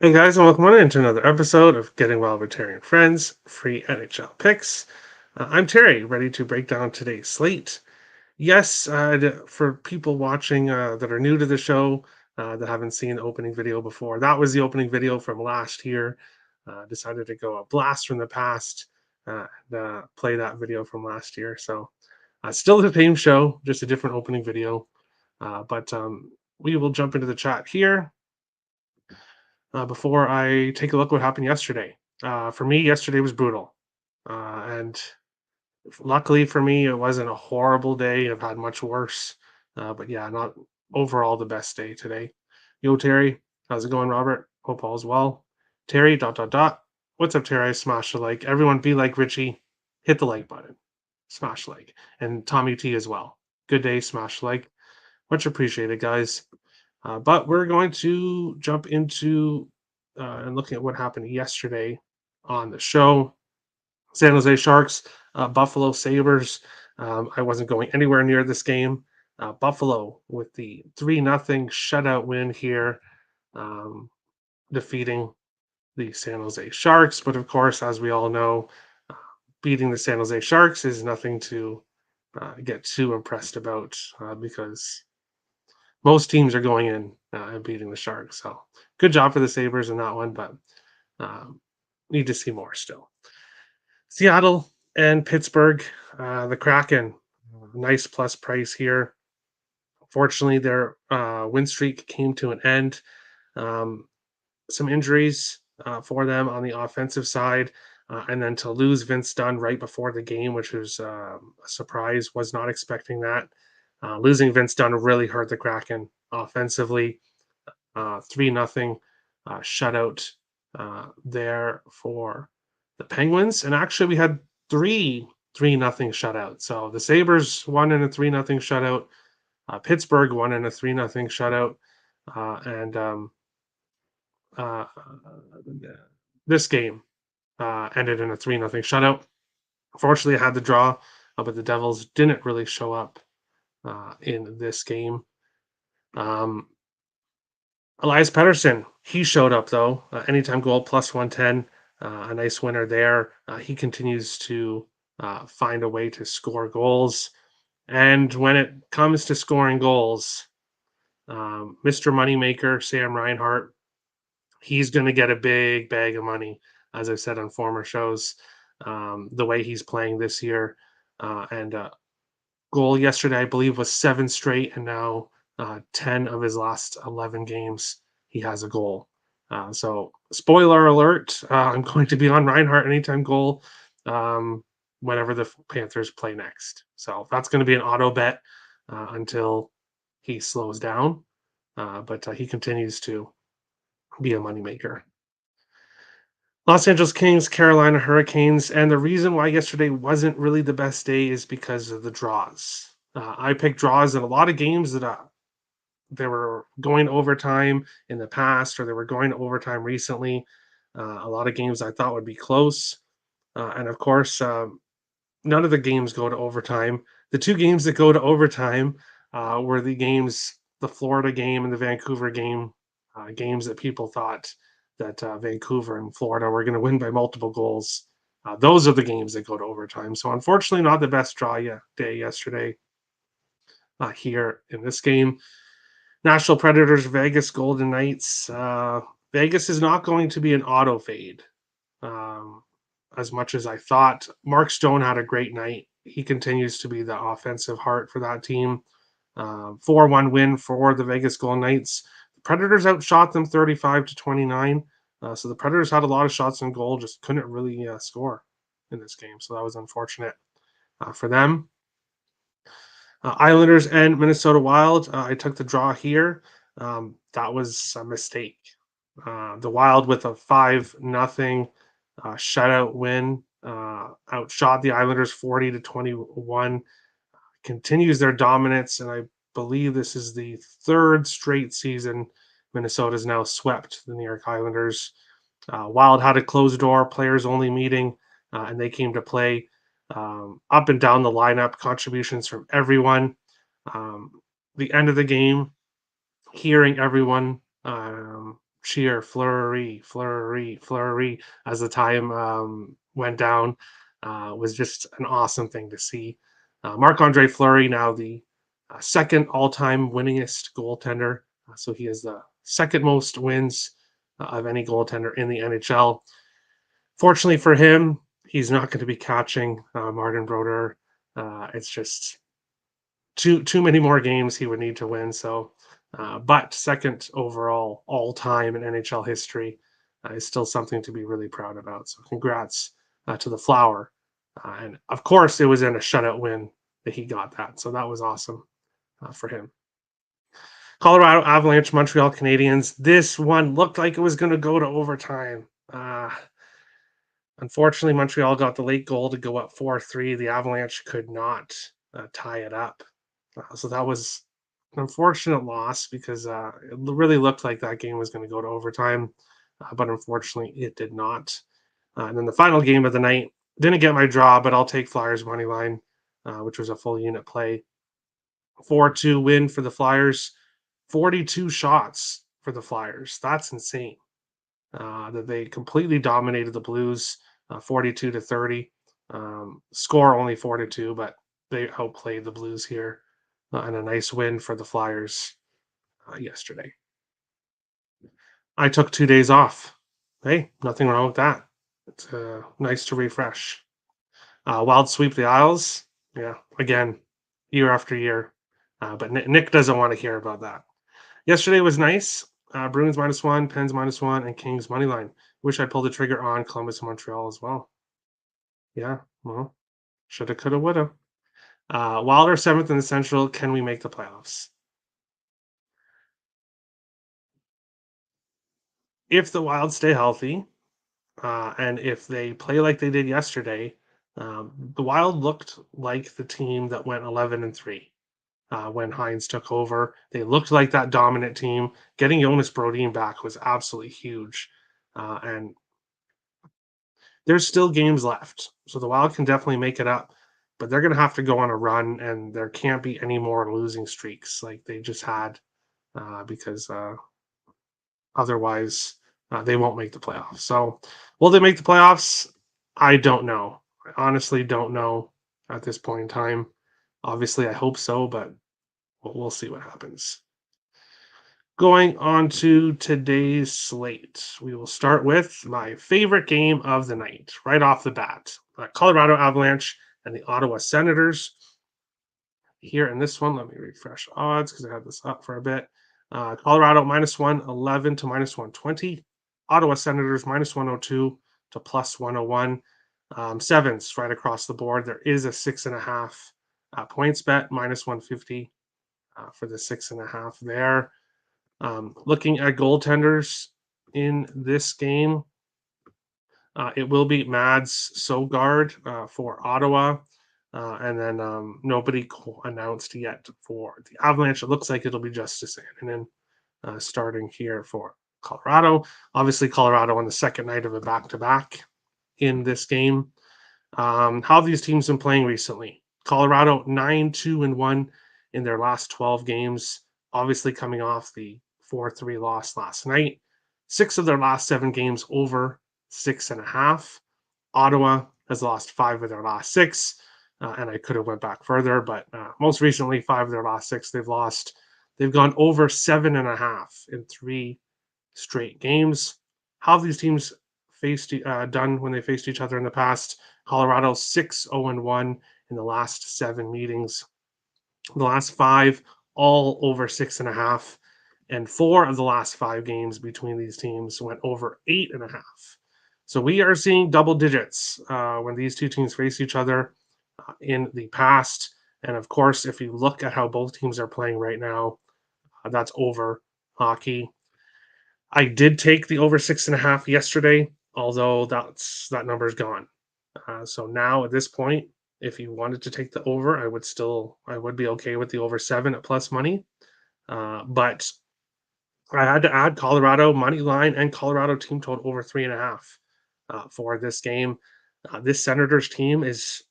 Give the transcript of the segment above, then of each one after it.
Hey guys, and welcome on into another episode of Getting Well with Terry and Friends, free NHL picks. I'm Terry, ready to break down today's slate. Yes, for people watching that are new to the show, that haven't seen the opening video before, that was the opening video from last year. Decided to go a blast from the past and play that video from last year. So, still the same show, just a different opening video. But we will jump into the chat here before I take a look what happened yesterday. For me, yesterday was brutal, and luckily for me, it wasn't a horrible day. I've had much worse, but yeah, not overall the best day today. Yo, Terry, how's it going, Robert? Hope all's well. Terry, dot dot dot. What's up, Terry? Smash the like. Everyone, be like Richie. Hit the like button. Smash like, and Tommy T as well. Good day. Smash like. Much appreciated, guys. But we're going to jump into and looking at what happened yesterday on the show. San Jose Sharks, Buffalo Sabres. I wasn't going anywhere near this game. Buffalo with the 3-0 shutout win here, um, defeating the San Jose Sharks. But of course, as we all know, uh, beating the San Jose Sharks is nothing to get too impressed about because most teams are going in and beating the Sharks. So good job for the Sabres in that one, but um, need to see more still. Seattle and Pittsburgh, the Kraken, nice plus price here. Fortunately, their win streak came to an end. Um, some injuries for them on the offensive side. And then to lose Vince Dunn right before the game, which was a surprise, was not expecting that. Losing Vince Dunn really hurt the Kraken offensively. 3-0 shutout there for the Penguins. And actually, we had three-nothing shutout. So the Sabres won in a 3-0 shutout. Pittsburgh won in a 3-0 shutout. And uh, this game ended in a 3-0 shutout. Fortunately, I had the draw, but the Devils didn't really show up in this game. Um, Elias Pettersson, he showed up though. Anytime goal plus 110, a nice winner there. He continues to find a way to score goals. And when it comes to scoring goals, Mr. Moneymaker, Sam Reinhart, he's going to get a big bag of money, as I've said on former shows. The way he's playing this year. And goal yesterday, I believe, was 7 straight, and now 10 of his last 11 games, he has a goal. So, spoiler alert, I'm going to be on Reinhardt anytime goal um, whenever the Panthers play next. So, that's going to be an auto bet until he slows down. But he continues to be a moneymaker. Los Angeles Kings, Carolina Hurricanes, and the reason why yesterday wasn't really the best day is because of the draws. I picked draws in a lot of games that they were going overtime in the past, or they were going to overtime recently. A lot of games I thought would be close, and of course, none of the games go to overtime. The two games that go to overtime were the Florida game and the Vancouver game, games that people thought that Vancouver and Florida were going to win by multiple goals. Those are the games that go to overtime. So unfortunately, not the best day yesterday here in this game. Nashville Predators, Vegas Golden Knights. Vegas is not going to be an auto fade. Um, as much as I thought. Mark Stone had a great night. He continues to be the offensive heart for that team. 4-1 win for the Vegas Golden Knights. The Predators outshot them 35-29. So the Predators had a lot of shots on goal, just couldn't really score in this game. So that was unfortunate for them. Islanders and Minnesota Wild. I took the draw here. That was a mistake. The Wild with a 5-0 shutout win, outshot the Islanders 40-21. Continues their dominance, and I believe this is the third straight season Minnesota's now swept the New York Islanders. Wild had a closed door, players only meeting, and they came to play up and down the lineup, contributions from everyone. Um, the end of the game, hearing everyone cheer, Fleury, Fleury, Fleury, as the time went down, was just an awesome thing to see. Marc-Andre Fleury, now the second all-time winningest goaltender. So he has the second most wins of any goaltender in the NHL. Fortunately for him, he's not going to be catching Martin Brodeur. It's just too many more games he would need to win. So, but second overall all time in NHL history is still something to be really proud about. So, congrats to the Flower, and of course, it was in a shutout win that he got that. So that was awesome for him. Colorado Avalanche, Montreal Canadiens. This one looked like it was going to go to overtime. Unfortunately, Montreal got the late goal to go up 4-3. The Avalanche could not tie it up. So that was an unfortunate loss because it really looked like that game was going to go to overtime, but unfortunately, it did not. And then the final game of the night didn't get my draw, but I'll take Flyers money line, which was a full unit play. 4-2 win for the Flyers. 42 shots for the Flyers. That's insane. That they completely dominated the Blues, 42-30. Score only 4-2, but they outplayed the Blues here, and a nice win for the Flyers yesterday. I took 2 days off. Hey, nothing wrong with that. It's nice to refresh. Wild sweep the Isles. Yeah, again, year after year. But Nick doesn't want to hear about that. Yesterday was nice. Bruins -1, Pens -1, and Kings money line. Wish I pulled the trigger on Columbus and Montreal as well. Yeah, well, shoulda, coulda, woulda. Wilder seventh in the Central. Can we make the playoffs? If the Wild stay healthy, and if they play like they did yesterday, the Wild looked like the team that went 11-3 when Hines took over. They looked like that dominant team. Getting Jonas Brodin back was absolutely huge, and there's still games left, so the Wild can definitely make it up. But they're going to have to go on a run, and there can't be any more losing streaks like they just had, because otherwise they won't make the playoffs. So, will they make the playoffs? I don't know. I honestly don't know at this point in time. Obviously, I hope so, but we'll see what happens. Going on to today's slate, we will start with my favorite game of the night, right off the bat. Colorado Avalanche and the Ottawa Senators. Here in this one, let me refresh odds because I had this up for a bit. Colorado -111 to -120. Ottawa Senators -102 to +101. Sevens right across the board. There is a 6.5 points bet, -150 for the 6.5 there. Looking at goaltenders in this game, it will be Mads Sogard for Ottawa. And then nobody announced yet for the Avalanche. It looks like it'll be Justice Annunen starting here for Colorado. Obviously, Colorado on the second night of a back-to-back in this game. How have these teams been playing recently? Colorado 9-2-1 in their last 12 games, obviously coming off the 4-3 loss last night. 6 of their last 7 games over 6.5. Ottawa has lost 5 of their last 6, and I could have went back further, but most recently 5 of their last 6 they've lost. They've gone over 7.5 in 3 straight games. How have these teams done when they faced each other in the past? Colorado 6-0-1 in the last 7 meetings. The last 5 all over 6.5, and 4 of the last 5 games between these teams went over 8.5. So we are seeing double digits when these two teams face each other in the past. And of course, if you look at how both teams are playing right now, that's over hockey. I did take the over 6.5 yesterday, although that number's gone. So now at this point, if you wanted to take the over, I would be okay with the over 7 at plus money. But I had to add Colorado money line and Colorado team total over 3.5 for this game. This Senators team is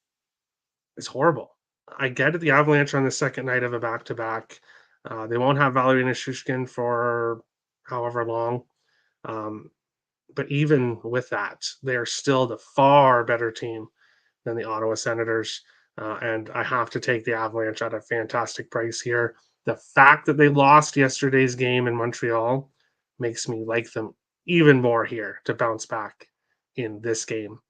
horrible. I get it. The Avalanche on the second night of a back to back. They won't have Valerie Nichushkin for however long. Um, but even with that, they're still the far better team than the Ottawa Senators. And I have to take the Avalanche at a fantastic price here. The fact that they lost yesterday's game in Montreal makes me like them even more here to bounce back in this game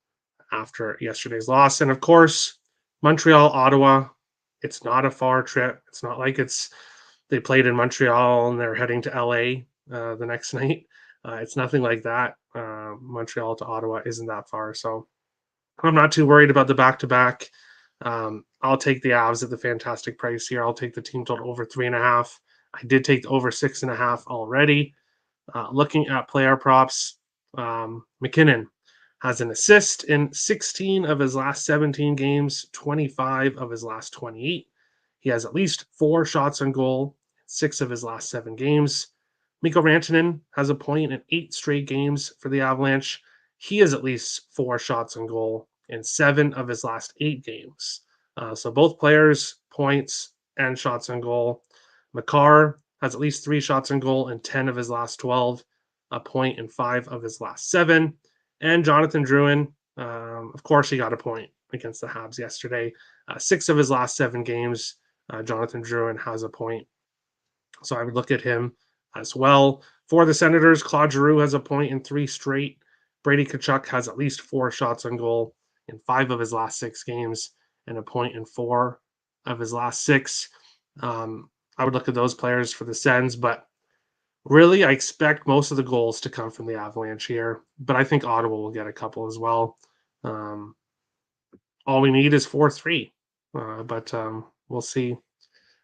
after yesterday's loss. And of course, Montreal, Ottawa, it's not a far trip. It's not like they played in Montreal and they're heading to LA the next night. It's nothing like that. Montreal to Ottawa isn't that far. So I'm not too worried about the back to back. I'll take the Avs at the fantastic price here. I'll take the team total over 3.5. I did take the over 6.5 already. Looking at player props, McKinnon has an assist in 16 of his last 17 games, 25 of his last 28. He has at least 4 shots on goal, 6 of his last 7 games. Mikko Rantanen has a point in 8 straight games for the Avalanche. He has at least 4 shots on goal in 7 of his last 8 games. So both players, points and shots on goal. Makar has at least 3 shots on goal in 10 of his last 12, a point in 5 of his last 7. And Jonathan Drouin, of course, he got a point against the Habs yesterday. 6 of his last 7 games, Jonathan Drouin has a point. So I would look at him as well. For the Senators, Claude Giroux has a point in 3 straight. Brady Tkachuk has at least 4 shots on goal in 5 of his last 6 games and a point in 4 of his last 6. I would look at those players for the Sens, but really, I expect most of the goals to come from the Avalanche here, but I think Ottawa will get a couple as well. Um, all we need is 4-3, but we'll see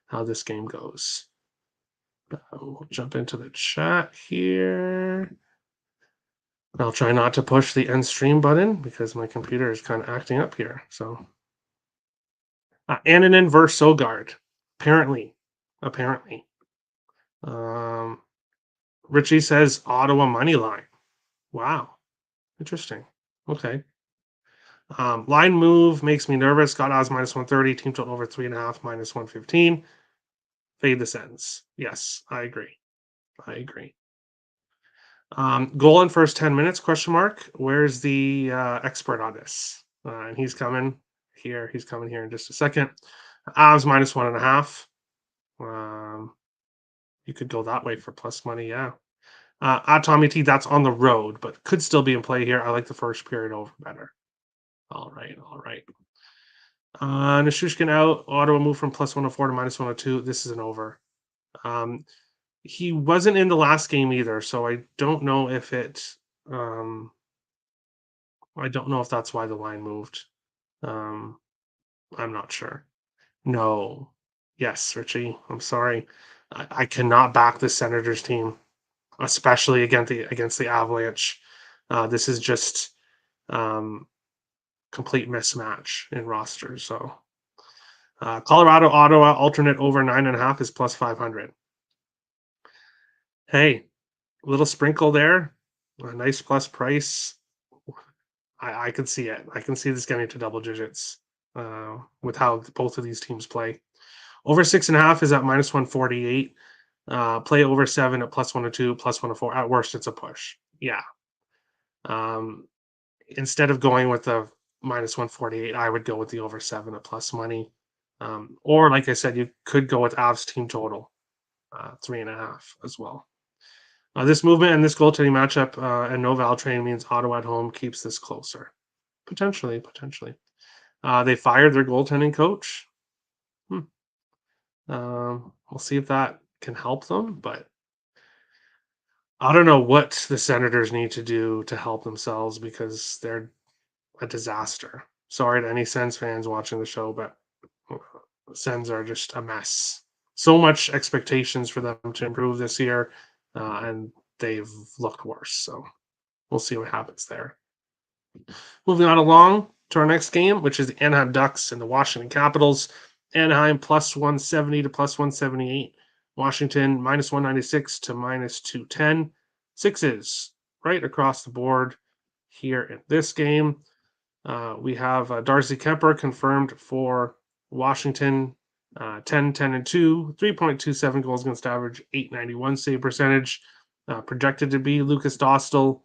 how this game goes. We'll jump into the chat here. I'll try not to push the end stream button because my computer is kind of acting up here. So, Annunen versus Sogard. Apparently. Richie says Ottawa money line. Wow. Interesting. Okay. Line move makes me nervous. Got odds minus 130. Team total over 3.5 minus 115. Fade the sentence. Yes, I agree. Goal in first 10 minutes? Question mark. Where's the expert on this? And he's coming here. He's coming here in just a second. Avs minus 1.5. You could go that way for plus money. Yeah. At Tommy T, that's on the road, but could still be in play here. I like the first period over better. All right. Nishushkin out. Ottawa moved from plus 104 to minus 102. This is an over. He wasn't in the last game either, so I don't know if I don't know if that's why the line moved. I'm not sure. No. Yes, Richie. I'm sorry. I cannot back the Senators team, especially against the Avalanche. This is just complete mismatch in rosters. So Colorado, Ottawa, alternate over 9.5 is plus 500. Hey, a little sprinkle there, a nice plus price. I can see it. I can see this getting to double digits with how both of these teams play. Over 6.5 is at minus 148. Play over 7 at plus 102, plus 104. At worst, it's a push. Yeah. Instead of going with the minus 148, I would go with the over 7 at plus money. Or, like I said, you could go with Avs team total, 3.5 as well. This movement and this goaltending matchup and no Val train means Ottawa at home keeps this closer. Potentially. They fired their goaltending coach. We'll see if that can help them, but I don't know what the Senators need to do to help themselves because they're a disaster. Sorry to any Sens fans watching the show, but Sens are just a mess. So much expectations for them to improve this year, and they've looked worse. So we'll see what happens there. Moving on along to our next game, which is the Anaheim Ducks and the Washington Capitals. Anaheim plus 170 to plus 178. Washington minus 196 to minus 210. Sixes right across the board here in this game. We have Darcy Kemper confirmed for Washington, 10, 10, and 2, 3.27 goals against average, 891 save percentage. projected to be. Lucas Dostal,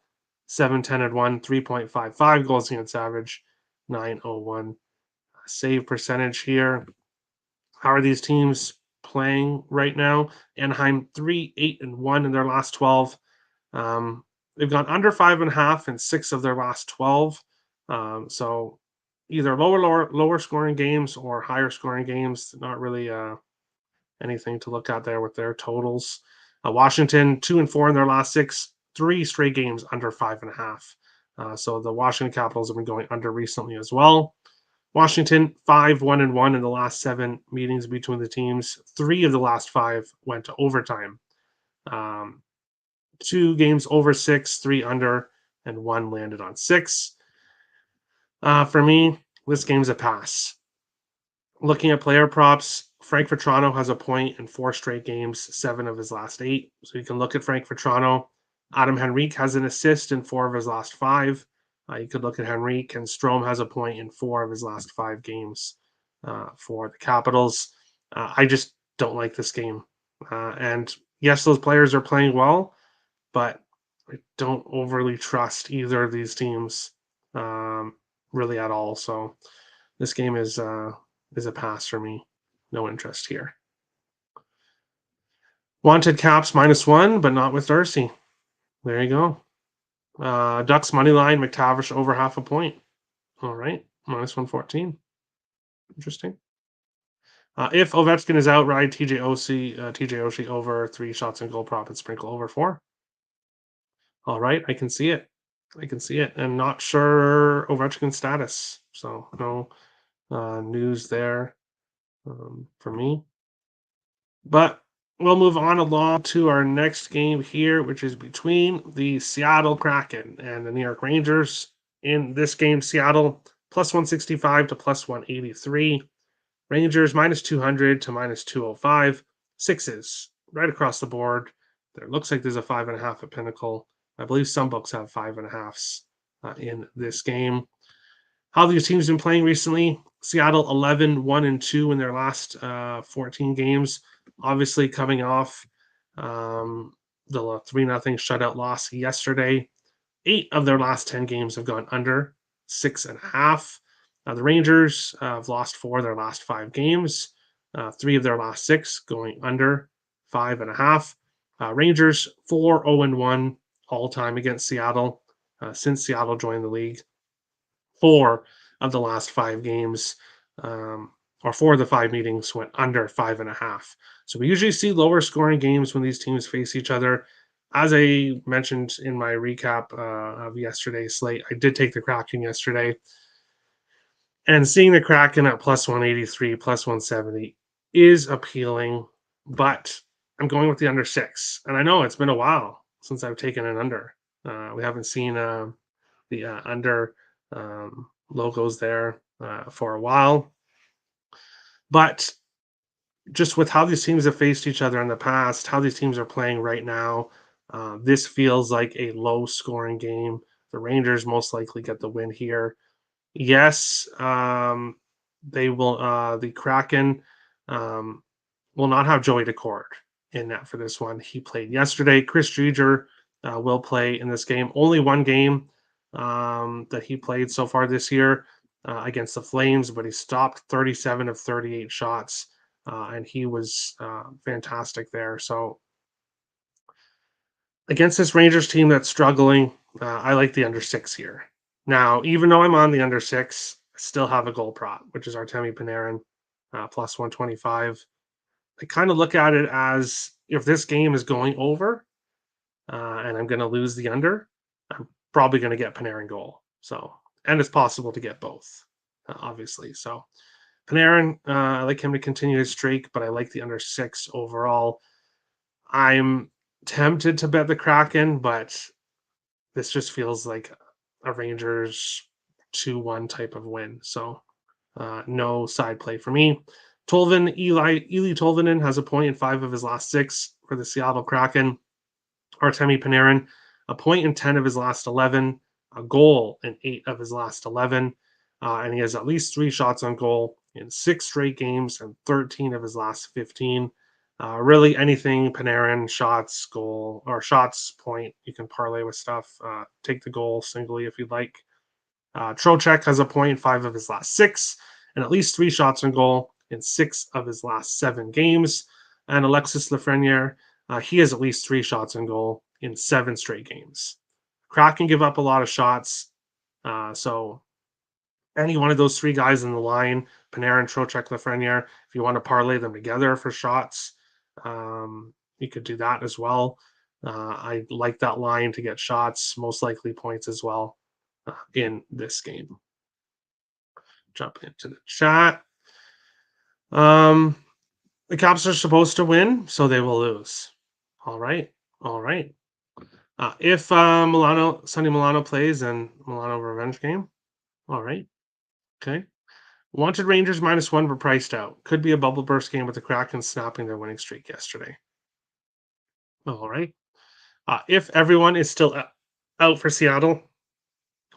7-10-1, 3.55 goals against average, 901 save percentage here. How are these teams playing right now? Anaheim 3-8-1 in their last 12. They've gone under 5.5 in 6 of their last 12. So either lower scoring games or higher scoring games. Not really anything to look at there with their totals. Washington 2-4 in their last 6, 3 straight games under 5.5. So the Washington Capitals have been going under recently as well. Washington 5-1-1 in the last 7 meetings between the teams. 3 of the last 5 went to overtime. 2 games over 6, 3 under, and 1 landed on 6. For me, this game's a pass. Looking at player props, Frank Vetrano has a point in 4 straight games, 7 of his last 8. So you can look at Frank Vetrano. Adam Henrique has an assist in 4 of his last 5. You could look at Henrique, and Strome has a point in 4 of his last 5 games for the Capitals. I just don't like this game. And yes, those players are playing well, but I don't overly trust either of these teams really at all. So this game is a pass for me. No interest here. Wanted Caps -1, but not with Darcy. There you go. Ducks money line, McTavish over half a point. All right, -114. Interesting. If Ovechkin is out, ride TJ Oshie over 3 shots and goal prop and sprinkle over 4. All right, I can see it. And not sure Ovechkin's status. So no news there for me. But we'll move on along to our next game here, which is between the Seattle Kraken and the New York Rangers. In this game, Seattle +165 to +183. Rangers -200 to -205. Sixes right across the board. There looks like there's a 5.5 at Pinnacle. I believe some books have 5.5s in this game. How these teams been playing recently? Seattle 11-1-2 in their last 14 games. Obviously, coming off the 3-0 shutout loss yesterday. 8 of their last 10 games have gone under 6.5. The Rangers have lost 4 of their last 5 games. 3 of their last 6 going under 5.5. Rangers 4-0-1 all time against Seattle since Seattle joined the league. 4 of the last 5 games, or 4 of the 5 meetings went under 5.5. So we usually see lower scoring games when these teams face each other. As I mentioned in my recap of yesterday's slate, I did take the Kraken yesterday. And seeing the Kraken at +183, +170 is appealing, but I'm going with the under 6. And I know it's been a while since I've taken an under. We haven't seen the under logos there for a while. But just with how these teams have faced each other in the past, how these teams are playing right now, this feels like a low scoring game. The Rangers most likely get the win here. Yes, they will. The Kraken will not have Joey Daccord in net for this one. He played yesterday. Chris Driedger will play in this game. Only one game that he played so far this year against the Flames, but he stopped 37 of 38 shots, and he was fantastic there. So against this Rangers team that's struggling, I like the under 6 here. Now, even though I'm on the under 6, I still have a goal prop, which is Artemi Panarin, +125. I kind of look at it as if this game is going over and I'm going to lose the under, I'm probably going to get Panarin goal. So, and it's possible to get both, obviously. So, Panarin, I like him to continue his streak, but I like the under 6 overall. I'm tempted to bet the Kraken, but this just feels like a Rangers 2-1 type of win. So no side play for me. Eli Tolvanen has a point in 5 of his last 6 for the Seattle Kraken. Artemi Panarin, a point in 10 of his last 11, a goal in 8 of his last 11, and he has at least 3 shots on goal in 6 straight games and 13 of his last 15. Really, anything Panarin, shots, goal, or shots, point, you can parlay with stuff. Take the goal singly if you'd like. Trocheck has a point in 5 of his last 6, and at least 3 shots on goal in 6 of his last 7 games. And Alexis Lafreniere, he has at least 3 shots on goal in 7 straight games. Kraken give up a lot of shots, so any one of those 3 guys in the line, Panarin, Trocheck, Lafreniere, if you want to parlay them together for shots, you could do that as well. I like that line to get shots, most likely points as well in this game. Jump into the chat. Um, the Caps are supposed to win, so they will lose. All right. All right. If Sonny Milano plays and Milano revenge game, all right. Okay. Wanted Rangers -1 were priced out. Could be a bubble burst game with the Kraken snapping their winning streak yesterday. All right. If everyone is still out for Seattle,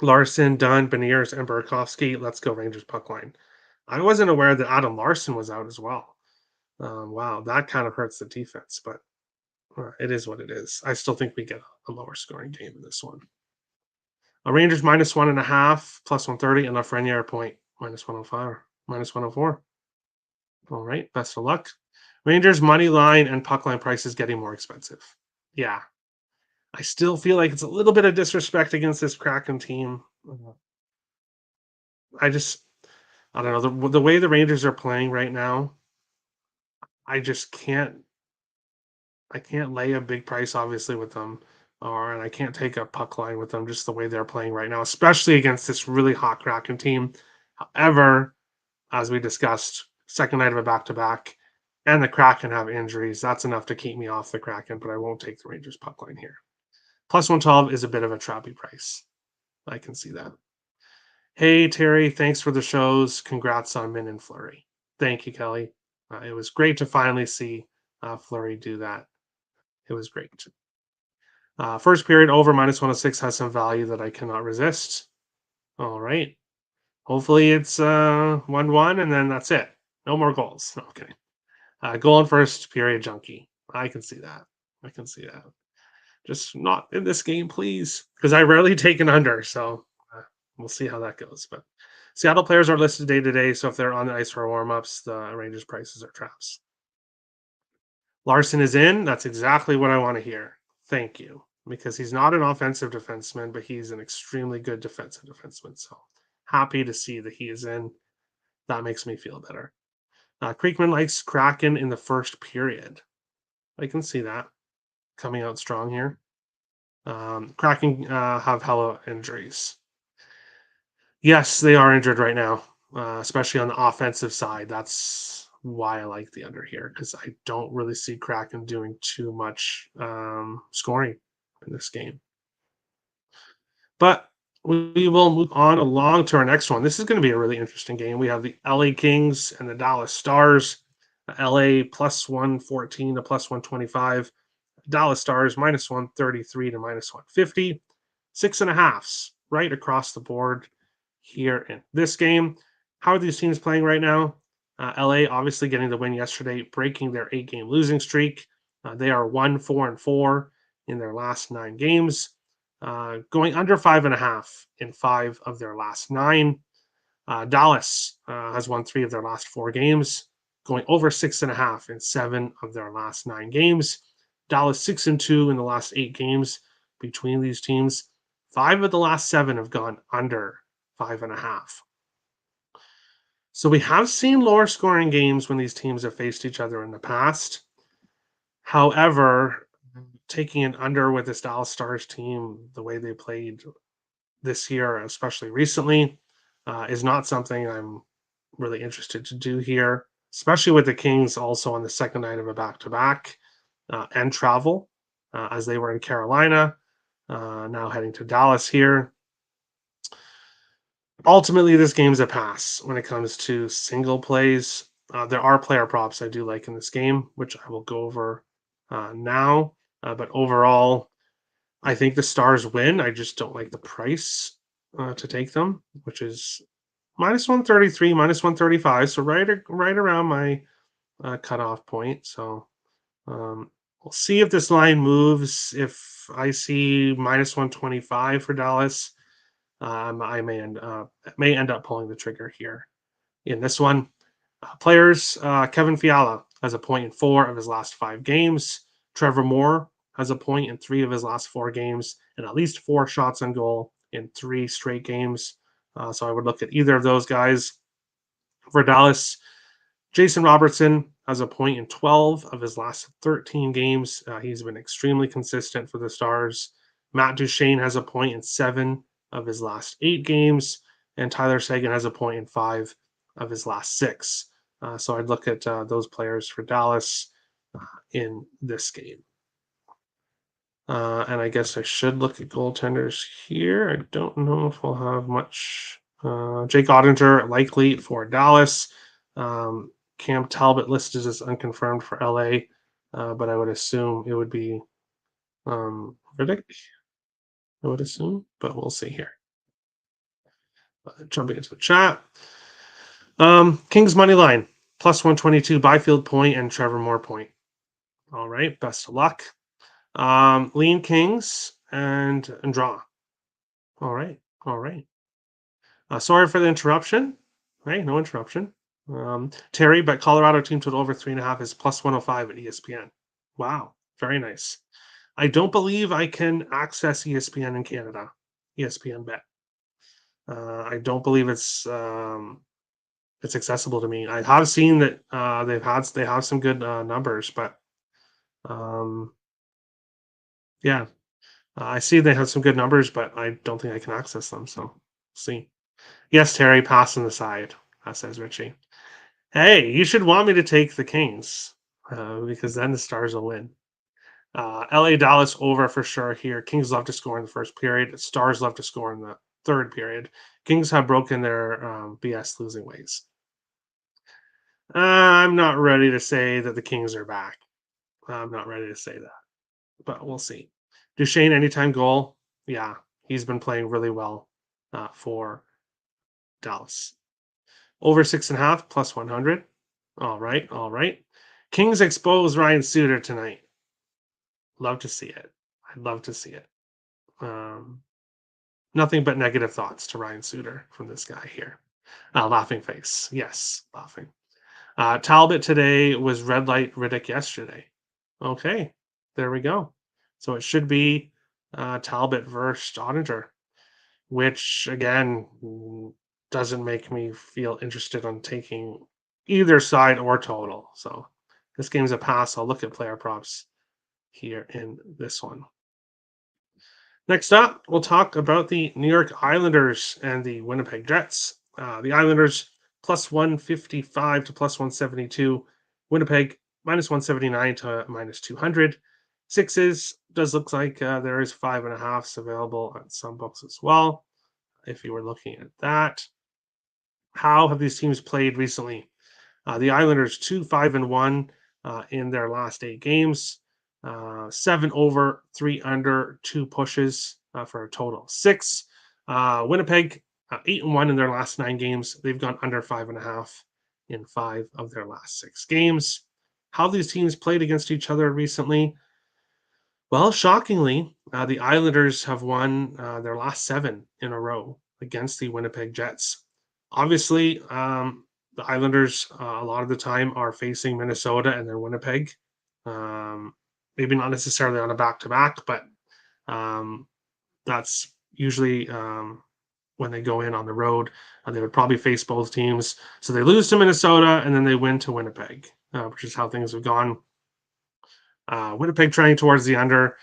Larson, Dunn, Beniers, and Burakovsky, let's go Rangers puck line. I wasn't aware that Adam Larson was out as well. Wow, that kind of hurts the defense, but it is what it is. I still think we get a lower scoring game in this one. Rangers -1.5, +130, and Lafreniere point -105, -104. All right, best of luck. Rangers money line and puck line prices getting more expensive. Yeah, I still feel like it's a little bit of disrespect against this Kraken team. I just, I don't know the way the Rangers are playing right now. I just can't. I can't lay a big price, obviously, with them, or and I can't take a puck line with them just the way they're playing right now, especially against this really hot Kraken team. However, as we discussed, second night of a back-to-back, and the Kraken have injuries. That's enough to keep me off the Kraken, but I won't take the Rangers puck line here. +112 is a bit of a trappy price. I can see that. Hey, Terry, thanks for the shows. Congrats on Min and Flurry. Thank you, Kelly. It was great to finally see Flurry do that. It was great. First period over -106 has some value that I cannot resist. All right. Hopefully it's 1-1 and then that's it. No more goals. Okay. Goal in first period junkie. I can see that. I can see that. Just not in this game, please, because I rarely take an under. So we'll see how that goes. But Seattle players are listed day to day, so if they're on the ice for warm-ups, the Rangers prices are traps. Larson is in. That's exactly what I want to hear. Thank you. Because he's not an offensive defenseman, but he's an extremely good defensive defenseman. So happy to see that he is in. That makes me feel better. Creekman likes Kraken in the first period. I can see that coming out strong here. Kraken have hella injuries. Yes, they are injured right now, especially on the offensive side. That's why I like the under here because I don't really see Kraken doing too much scoring in this game. But we will move on along to our next one. This is going to be a really interesting game. We have the LA Kings and the Dallas Stars. LA +114 to +125. Dallas Stars -133 to -150. 6.5s right across the board here in this game. How are these teams playing right now? LA obviously getting the win yesterday, breaking their 8-game losing streak. They are 1-4-4 in their last 9 games, going under 5.5 in 5 of their last 9. Dallas has won 3 of their last 4 games, going over 6.5 in 7 of their last 9 games. Dallas 6-2 in the last 8 games between these teams. 5 of the last 7 have gone under 5.5. So we have seen lower scoring games when these teams have faced each other in the past. However, taking an under with this Dallas Stars team, the way they played this year, especially recently, is not something I'm really interested to do here, especially with the Kings also on the second night of a back-to-back and travel as they were in Carolina, now heading to Dallas here. Ultimately, this game's a pass when it comes to single plays. There are player props I do like in this game, which I will go over now. But overall, I think the Stars win. I just don't like the price to take them, which is -133, -135. So right around my cutoff point. So We'll see if this line moves. If I see minus 125 for Dallas, I may end up pulling the trigger here in this one. Players, Kevin Fiala has a point in 4 of his last 5 games. Trevor Moore has a point in 3 of his last 4 games and at least 4 shots on goal in 3 straight games. So I would look at either of those guys. For Dallas, Jason Robertson has a point in 12 of his last 13 games. He's been extremely consistent for the Stars. Matt Duchene has a point in 7 of his last 8 games, and Tyler Seguin has a point in 5 of his last 6. So I'd look at those players for Dallas in this game. And I guess I should look at goaltenders here. I don't know if we'll have much. Jake Ottinger likely for Dallas. Cam Talbot listed as unconfirmed for LA, but I would assume it would be Riddick. I would assume, but we'll see here. Jumping into the chat. Kings money line plus 122 Byfield point and Trevor Moore point. All right, best of luck. Lean Kings and draw. All right, all right. Sorry for the interruption. Hey, no interruption. Terry, but Colorado team total over 3.5 is plus 105 at ESPN. Wow, very nice. I don't believe I can access ESPN in Canada. ESPN Bet. I don't believe it's accessible to me. I have seen that they have some good numbers, but yeah, I see they have some good numbers, but I don't think I can access them. So see. Yes, Terry, pass on the side, says Richie. Hey, you should want me to take the Kings because then the Stars will win. LA Dallas over for sure here. Kings love to score in the first period. Stars love to score in the third period. Kings have broken their BS losing ways. I'm not ready to say that the Kings are back. I'm not ready to say that, but we'll see. Duchene anytime goal. Yeah, he's been playing really well for Dallas. Over 6.5 plus 100. All right, all right. Kings expose Ryan Suter tonight. Love to see it. I'd love to see it. Nothing but negative thoughts to Ryan Suter from this guy here. Laughing face. Yes, laughing. Talbot today was red light Riddick yesterday. Okay, there we go. So it should be Talbot versus Ottinger, which again doesn't make me feel interested on taking either side or total. So this game's a pass. I'll look at player props here in this one. Next up, we'll talk about the New York Islanders and the Winnipeg Jets. The Islanders plus 155 to plus 172. Winnipeg minus 179 to minus 200. Sixes does look like there is 5.5s available at some books as well. If you were looking at that, how have these teams played recently? The Islanders 2-5-1 in their last 8 games. 7 over, 3 under, 2 pushes for a total of 6. Winnipeg 8-1 in their last 9 games. They've gone under 5.5 in 5 of their last 6 games. How these teams played against each other recently? Well, shockingly, the Islanders have won their last 7 in a row against the Winnipeg Jets. Obviously, the Islanders a lot of the time are facing Minnesota and then Winnipeg. Maybe not necessarily on a back-to-back, but that's usually when they go in on the road. They would probably face both teams. So they lose to Minnesota and then they win to Winnipeg, which is how things have gone. Winnipeg trending towards the under.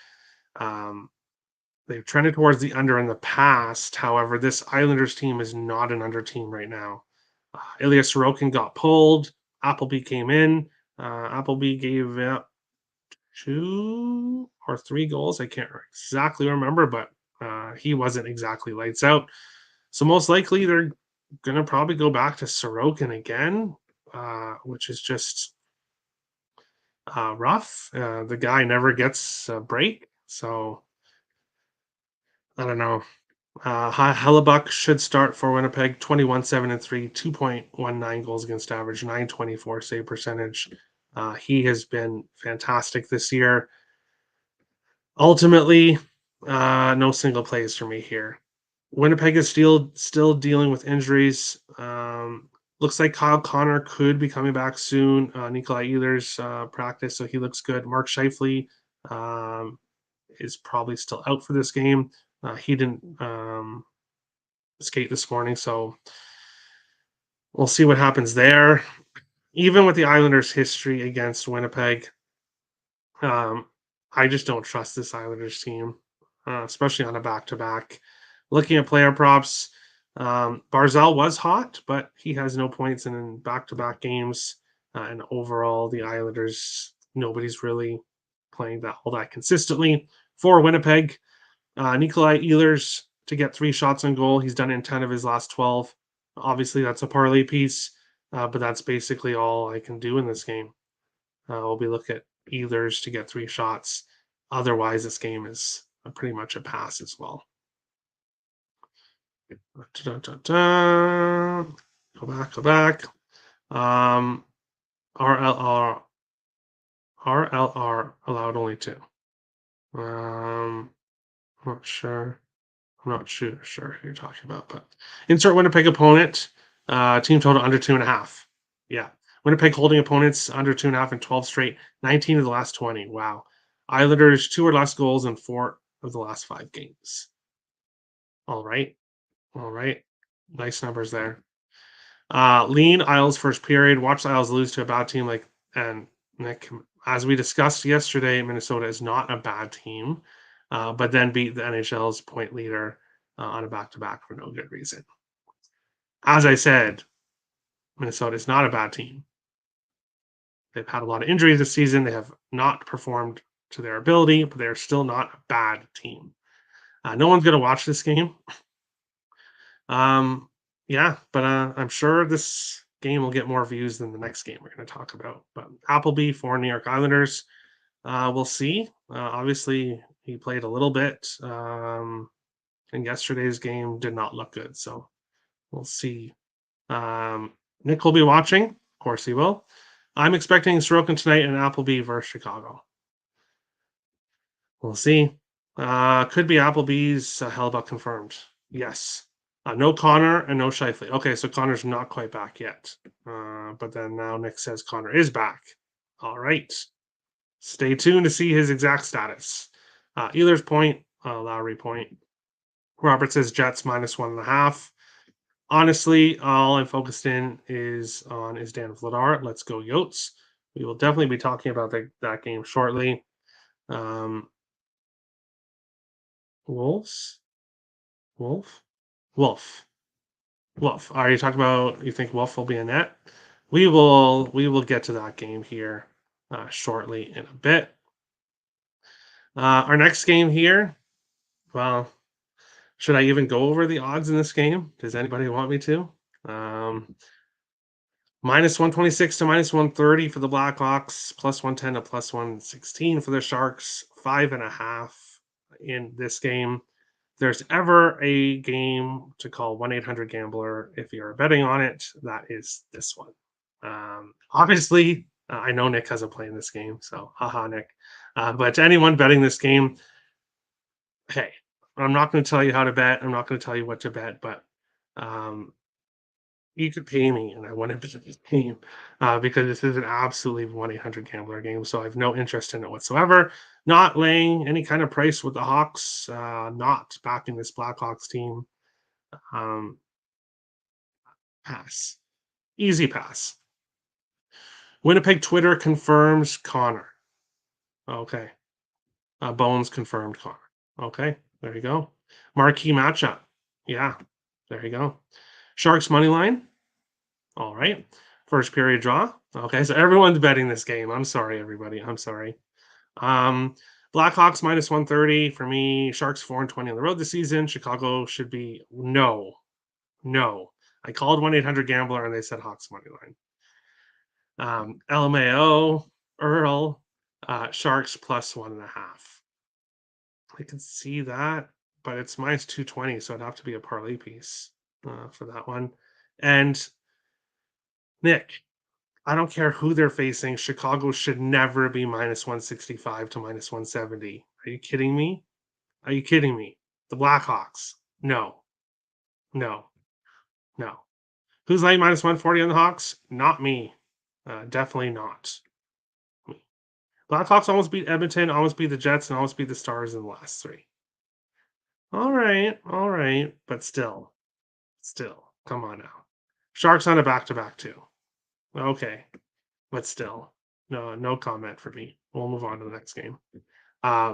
They've trended towards the under in the past. However, this Islanders team is not an under team right now. Ilya Sorokin got pulled. Appleby came in. Appleby gave up 2 or 3 goals. I can't exactly remember, but he wasn't exactly lights out. So most likely they're going to probably go back to Sorokin again, which is just rough. The guy never gets a break. So I don't know. Hellebuck should start for Winnipeg, 21-7-3, 2.19 goals against average, 924 save percentage. He has been fantastic this year. Ultimately, no single plays for me here. Winnipeg is still dealing with injuries. Looks like Kyle Connor could be coming back soon. Nikolai Ehlers practice, so he looks good. Mark Scheifele um, is probably still out for this game. He didn't skate this morning, so we'll see what happens there. Even with the Islanders' history against Winnipeg, um, I just don't trust this Islanders team, especially on a back-to-back. Looking at player props, Barzal was hot, but he has no points in back-to-back games. And overall, the Islanders, nobody's really playing that all that consistently. For Winnipeg, Nikolai Ehlers to get 3 shots on goal. He's done it in 10 of his last 12. Obviously, that's a parlay piece, but that's basically all I can do in this game. We'll be looking at Ehlers to get 3 shots. Otherwise, this game is pretty much a pass as well. Go back. RLR allowed only 2. I'm not sure. I'm not sure who you're talking about, but insert Winnipeg opponent. Team total under 2.5. Yeah. Winnipeg holding opponents under 2.5 in 12 straight, 19 of the last 20. Wow. Islanders 2 or less goals in 4 of the last 5 games. All right. All right. Nice numbers there. Lean Isles first period. Watch the Isles lose to a bad team like and Nick. As we discussed yesterday, Minnesota is not a bad team, but then beat the NHL's point leader on a back-to-back for no good reason. As I said, Minnesota is not a bad team. They've had a lot of injuries this season. They have not performed to their ability, but they're still not a bad team. No one's going to watch this game. Yeah, but I'm sure this game will get more views than the next game we're going to talk about. But Appleby for New York Islanders, we'll see. Obviously, he played a little bit, and yesterday's game did not look good. So we'll see. Nick will be watching. Of course, he will. I'm expecting Sorokin tonight and Appleby versus Chicago. We'll see. Could be Applebee's Hellbuck confirmed. Yes. No Connor and no Scheifele. Okay, so Connor's not quite back yet. But then now Nick says Connor is back. All right. Stay tuned to see his exact status. Ehlers point, Lowry point. Robert says Jets -1.5. Honestly, all I'm focused in is Dan Vladar. Let's go Yotes. We will definitely be talking about that game shortly. Wolves? Wolf? Wolf. Wolf. Are you talking about you think Wolf will be in net? We will get to that game here shortly in a bit. Our next game here, well, should I even go over the odds in this game? Does anybody want me to? -126 to -130 for the Blackhawks, +110 to +116 for the Sharks, 5.5 in this game. If there's ever a game to call 1-800-GAMBLER if you're betting on it, that is this one. Obviously, I know Nick hasn't played this game, so haha, Nick. But to anyone betting this game, hey, I'm not going to tell you how to bet. I'm not going to tell you what to bet, but you could pay me and I wouldn't bet this game because this is an absolutely 1-800-GAMBLER game. So I have no interest in it whatsoever. Not laying any kind of price with the Hawks, not backing this Blackhawks team. Pass. Easy pass. Winnipeg Twitter confirms Connor. Okay. Bones confirmed Connor. Okay. There you go. Marquee matchup. Yeah. There you go. Sharks money line. All right. First period draw. Okay, so everyone's betting this game. I'm sorry, everybody. I'm sorry. Blackhawks -130 for me. Sharks 4-20 on the road this season. Chicago should be no. I called 1-800-GAMBLER and they said Hawks money line. LMAO, Earl, Sharks +1.5. I can see that, but it's -220, so it'd have to be a parlay piece for that one. And Nick, I don't care who they're facing. Chicago should never be minus 165 to minus 170. Are you kidding me? Are you kidding me? The Blackhawks. No, no, no. Who's laying minus 140 on the Hawks? Not me. Definitely not me. Blackhawks almost beat Edmonton, almost beat the Jets, and almost beat the Stars in the last three. All right, but still, come on now. Sharks on a back-to-back too. Okay, but still, no comment for me. We'll move on to the next game.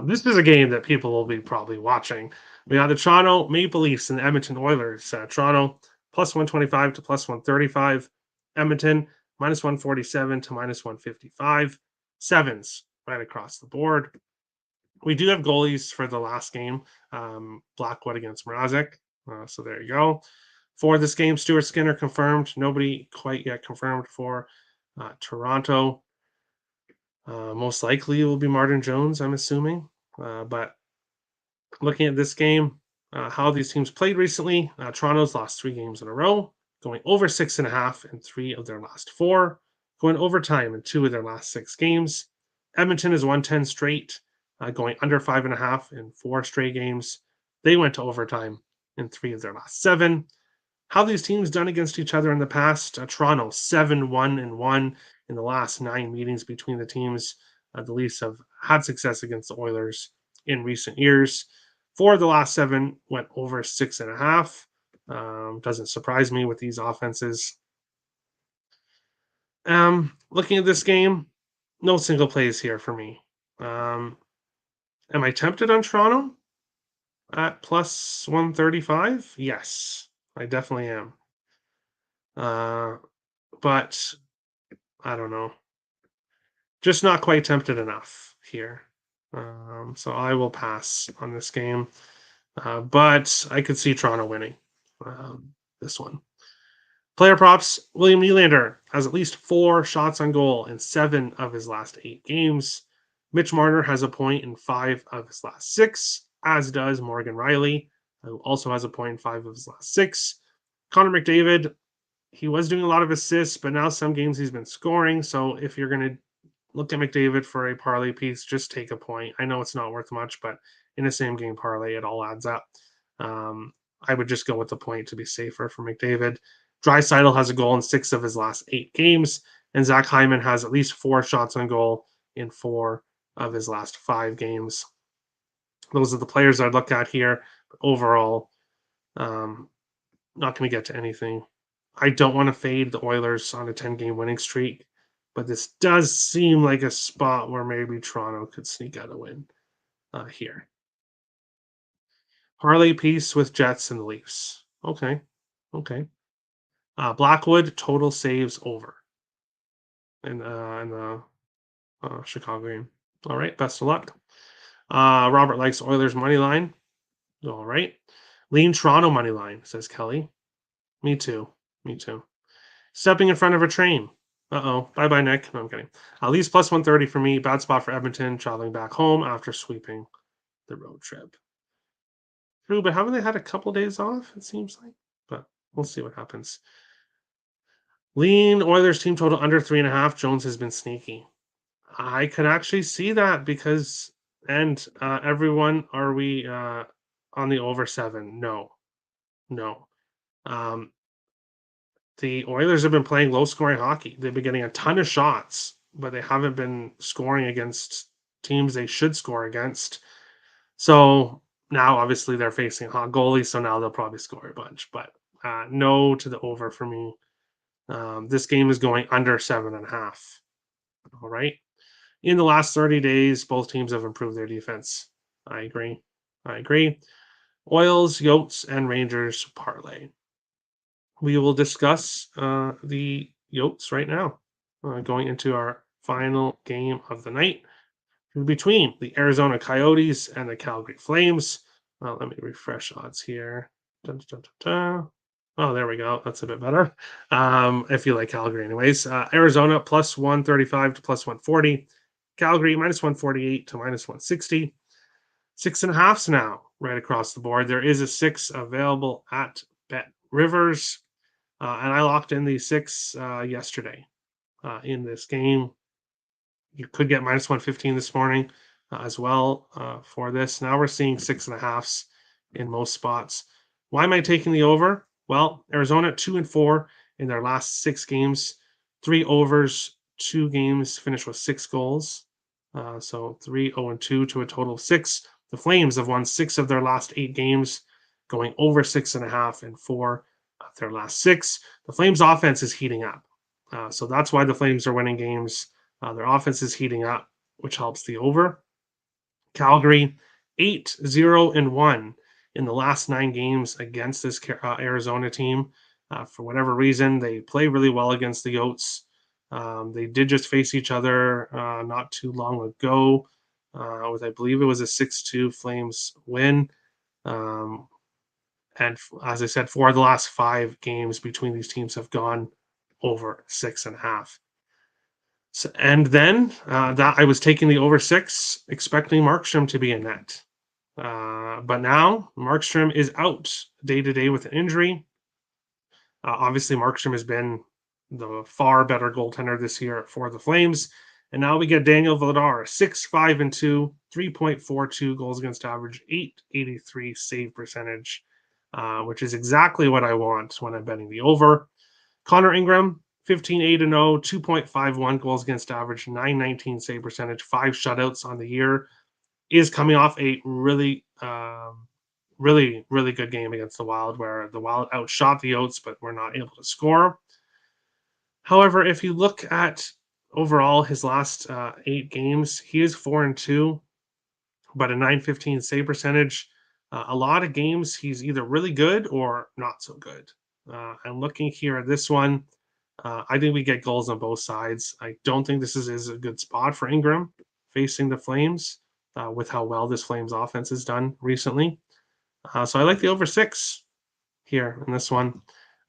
This is a game that people will be probably watching. We got the Toronto Maple Leafs and the Edmonton Oilers. Toronto plus 125 to plus 135. Edmonton minus 147 to minus 155. Sevens right across the board. We do have goalies for the last game. Blackwood against Mrazek. So there you go. For this game, Stuart Skinner confirmed. Nobody quite yet confirmed for Toronto. Most likely it will be Martin Jones, I'm assuming. But looking at this game, how these teams played recently, Toronto's lost 3 games in a row, going over 6.5 in 3 of their last 4, going overtime in 2 of their last 6 games. Edmonton has won 10 straight, going under 5.5 in 4 straight games. They went to overtime in 3 of their last 7. How these teams done against each other in the past? Toronto 7-1-1 in the last 9 meetings between the teams. The Leafs have had success against the Oilers in recent years. 4 of the last 7 went over 6.5. Doesn't surprise me with these offenses. Looking at this game, no single plays here for me. Am I tempted on Toronto at plus 135? Yes, I definitely am. But I don't know. Just not quite tempted enough here. So I will pass on this game. But I could see Toronto winning this one. Player props, William Nylander has at least 4 shots on goal in 7 of his last 8 games. Mitch Marner has a point in 5 of his last 6, as does Morgan Riley, who also has a point in 5 of his last 6. Connor McDavid, he was doing a lot of assists, but now some games he's been scoring. So if you're going to look at McDavid for a parlay piece, just take a point. I know it's not worth much, but in a same game parlay, it all adds up. I would just go with the point to be safer for McDavid. Draisaitl has a goal in 6 of his last 8 games, and Zach Hyman has at least 4 shots on goal in 4 of his last 5 games. Those are the players I'd look at here. But overall, not going to get to anything. I don't want to fade the Oilers on a 10-game winning streak, but this does seem like a spot where maybe Toronto could sneak out a win here. Parlay piece with Jets and the Leafs. Okay. Blackwood total saves over in the Chicago game. All right, best of luck. Robert likes Oilers money line. All right. Lean Toronto money line, says Kelly. Me too. Stepping in front of a train. Uh-oh. Bye-bye, Nick. No, I'm kidding. Leafs plus 130 for me. Bad spot for Edmonton, traveling back home after sweeping the road trip. True, but haven't they had a couple days off, it seems like? But we'll see what happens. Lean Oilers team total under 3.5. Jones has been sneaky. I could actually see that because, and everyone, are we on the over 7? No. The Oilers have been playing low scoring hockey. They've been getting a ton of shots, but they haven't been scoring against teams they should score against. So now, obviously, they're facing hot goalies, so now they'll probably score a bunch. But no to the over for me. This game is going under 7.5. All right. In the last 30 days, both teams have improved their defense. I agree. Oils, Yotes, and Rangers parlay. We will discuss the Yotes right now, going into our final game of the night between the Arizona Coyotes and the Calgary Flames. Let me refresh odds here. Dun, dun, dun, dun. Oh, there we go. That's a bit better. If you like Calgary, anyways. Arizona plus 135 to plus 140. Calgary minus 148 to minus 160. 6.5s now, right across the board. There is a 6 available at Bet Rivers. And I locked in the 6 yesterday. in this game. You could get minus 115 this morning as well for this. Now we're seeing 6.5s in most spots. Why am I taking the over? Well, Arizona 2-4 in their last 6 games, 3 overs, 2 games finished with 6 goals. So 3-0-2 to a total of 6. The Flames have won 6 of their last 8 games, going over 6.5 in 4 of their last 6. The Flames offense is heating up. So that's why the Flames are winning games. Their offense is heating up, which helps the over. Calgary 8-0-1 in the last 9 games against this Arizona team. For whatever reason, they play really well against the Yotes. They did just face each other not too long ago with, I believe it was a 6-2 Flames win. And as I said, 4 of the last 5 games between these teams have gone over 6.5. So, and then that I was taking the over 6, expecting Markstrom to be in net. But now Markstrom is out day to day with an injury. Obviously, Markstrom has been the far better goaltender this year for the Flames. And now we get Daniel Vladar, 6-5-2, 3.42 goals against average, 883 save percentage, which is exactly what I want when I'm betting the over. Connor Ingram, 15-8-0, 2.51 goals against average, 919 save percentage, 5 shutouts on the year, is coming off a really, really good game against the Wild, where the Wild outshot the Oats, but were not able to score. However, if you look at overall his last 8 games, he is 4-2, but a 915 save percentage. A lot of games he's either really good or not so good. I'm looking here at this one. I think we get goals on both sides. I don't think this is a good spot for Ingram facing the Flames with how well this Flames offense has done recently. So I like the over 6 here in this one.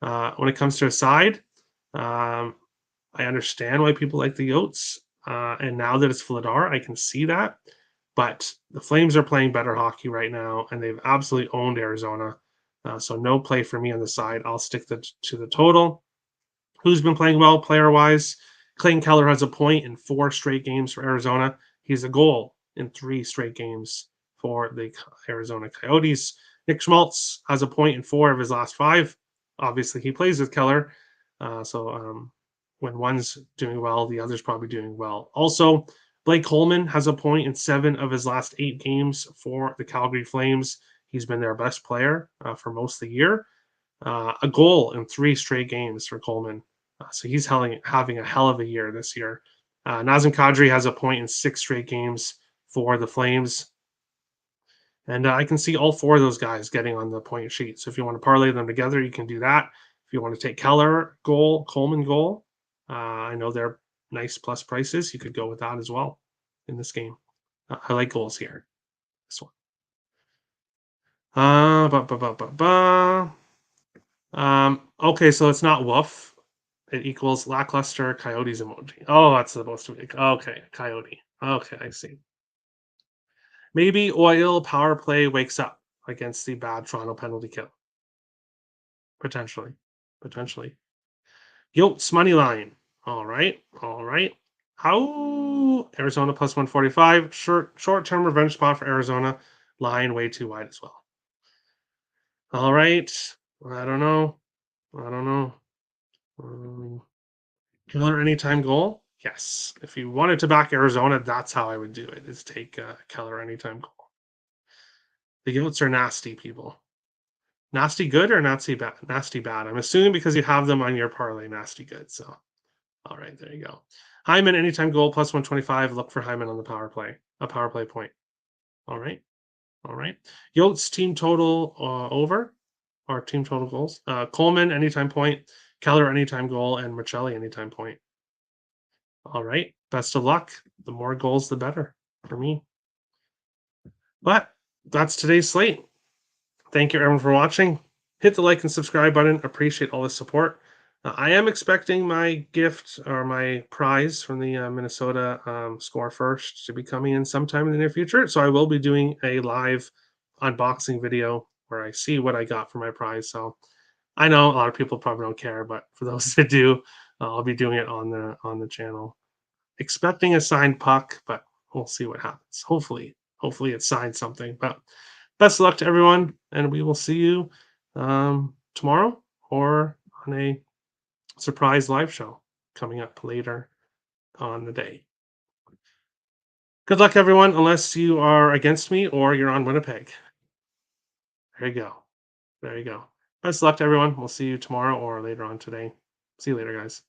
When it comes to a side, I understand why people like the Yotes. And now that it's Vladar, I can see that. But the Flames are playing better hockey right now, and they've absolutely owned Arizona. So no play for me on the side. I'll stick to the total. Who's been playing well player-wise? Clayton Keller has a point in 4 straight games for Arizona. He's a goal in 3 straight games for the Arizona Coyotes. Nick Schmaltz has a point in 4 of his last 5. Obviously, he plays with Keller. So when one's doing well, the other's probably doing well. Also, Blake Coleman has a point in 7 of his last 8 games for the Calgary Flames. He's been their best player for most of the year. A goal in 3 straight games for Coleman. So he's having a hell of a year this year. Nazem Kadri has a point in 6 straight games for the Flames. And I can see all 4 of those guys getting on the point sheet. So if you want to parlay them together, you can do that. If you want to take Keller goal, Coleman goal, I know they're nice plus prices. You could go with that as well in this game. I like goals here. This one. Okay, so it's not woof. It equals lackluster Coyotes emoji. Oh, that's supposed to be. Okay, Coyote. Okay, I see. Maybe Oil power play wakes up against the bad Toronto penalty kill. Potentially. Potentially. Yotes money line. All right. All right. How Arizona plus 145. Short-term revenge spot for Arizona. Line way too wide as well. All right. I don't know. I don't know. Keller anytime goal? Yes. If you wanted to back Arizona, that's how I would do it, is take Keller anytime goal. The Yotes are nasty people. Nasty good or nasty bad? Nasty bad. I'm assuming because you have them on your parlay, nasty good. So, all right, there you go. Hyman anytime goal plus 125. Look for Hyman on the power play, a power play point. All right. All right. Yotes team total over, or team total goals. Coleman anytime point, Keller anytime goal, and Michelli anytime point. All right. Best of luck. The more goals, the better for me. But that's today's slate. Thank you, everyone, for watching. Hit the like and subscribe button. Appreciate all the support. I am expecting my gift or my prize from the Minnesota Score First to be coming in sometime in the near future. So I will be doing a live unboxing video where I see what I got for my prize. So I know a lot of people probably don't care, but for those that do, I'll be doing it on the channel. Expecting a signed puck, but we'll see what happens. Hopefully it's signed something. But best of luck to everyone, and we will see you tomorrow or on a surprise live show coming up later on the day. Good luck, everyone, unless you are against me or you're on Winnipeg. There you go. There you go. Best of luck to everyone. We'll see you tomorrow or later on today. See you later, guys.